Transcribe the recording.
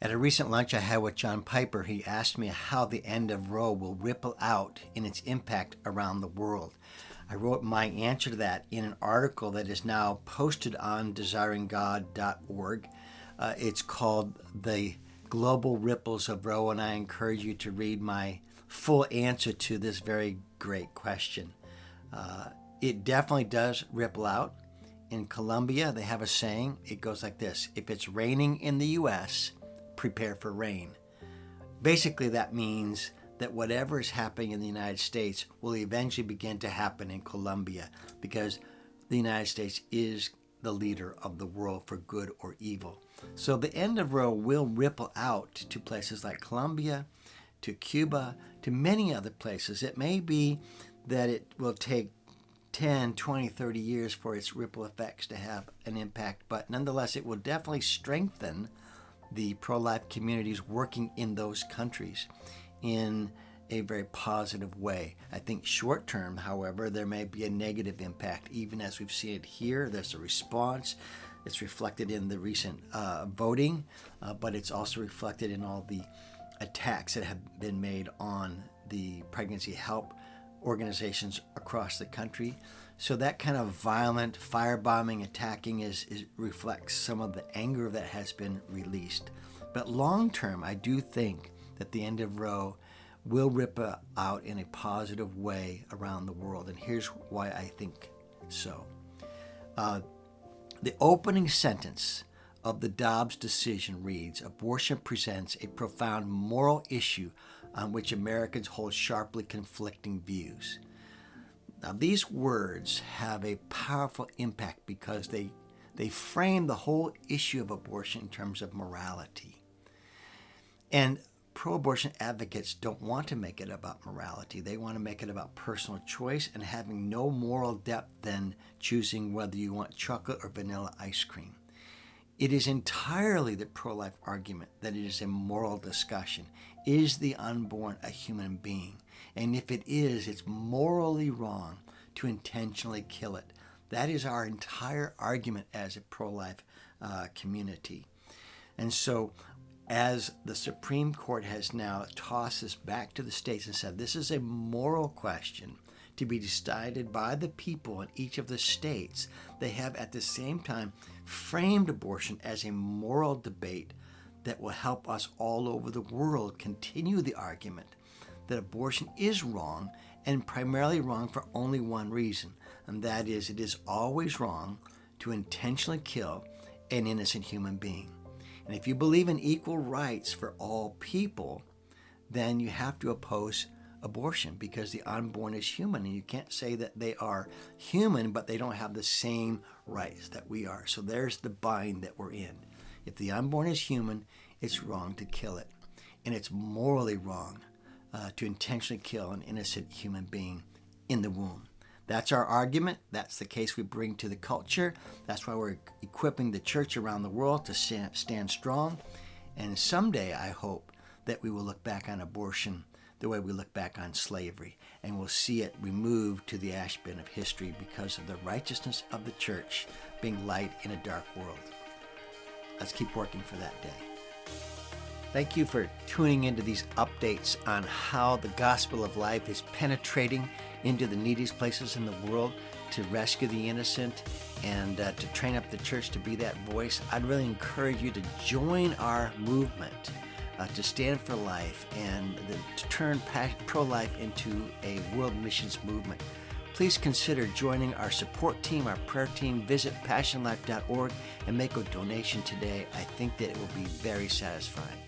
At a recent lunch I had with John Piper, he asked me how the end of Roe will ripple out in its impact around the world. I wrote my answer to that in an article that is now posted on desiringgod.org. It's called The Global Ripples of Roe, and I encourage you to read my full answer to this very great question. It definitely does ripple out. In Colombia, they have a saying. It goes like this: if it's raining in the U.S., prepare for rain. Basically, that means that whatever is happening in the United States will eventually begin to happen in Colombia, because the United States is the leader of the world for good or evil. So the end of Roe will ripple out to places like Colombia, to Cuba, to many other places. It may be that it will take 10, 20, 30 years for its ripple effects to have an impact, but nonetheless, it will definitely strengthen the pro-life communities working in those countries in a very positive way. I think short term, however, there may be a negative impact, even as we've seen it here. There's a response. It's reflected in the recent voting, but it's also reflected in all the attacks that have been made on the pregnancy help organizations across the country. So that kind of violent firebombing, attacking reflects some of the anger that has been released. But long term, I do think that the end of Roe will ripple out in a positive way around the world. And here's why I think so. The opening sentence of the Dobbs decision reads, "Abortion presents a profound moral issue on which Americans hold sharply conflicting views." Now, these words have a powerful impact because they frame the whole issue of abortion in terms of morality. And pro-abortion advocates don't want to make it about morality. They want to make it about personal choice and having no moral depth than choosing whether you want chocolate or vanilla ice cream. It is entirely the pro-life argument that it is a moral discussion. Is the unborn a human being? And if it is, it's morally wrong to intentionally kill it. That is our entire argument as a pro-life community. And so, as the Supreme Court has now tossed this back to the states and said this is a moral question to be decided by the people in each of the states, they have at the same time framed abortion as a moral debate that will help us all over the world continue the argument that abortion is wrong, and primarily wrong for only one reason, and that is it is always wrong to intentionally kill an innocent human being. And if you believe in equal rights for all people, then you have to oppose abortion, because the unborn is human, and you can't say that they are human but they don't have the same rights that we are. So there's the bind that we're in. If the unborn is human, it's wrong to kill it, and it's morally wrong to intentionally kill an innocent human being in the womb. That's our argument. That's the case we bring to the culture. That's why we're equipping the church around the world to stand strong. And someday, I hope that we will look back on abortion the way we look back on slavery, and we'll see it removed to the ash bin of history because of the righteousness of the church being light in a dark world. Let's keep working for that day. Thank you for tuning into these updates on how the gospel of life is penetrating into the neediest places in the world to rescue the innocent and to train up the church to be that voice. I'd really encourage you to join our movement to stand for life and to turn pro-life into a world missions movement. Please consider joining our support team, our prayer team. Visit passionlife.org and make a donation today. I think that it will be very satisfying.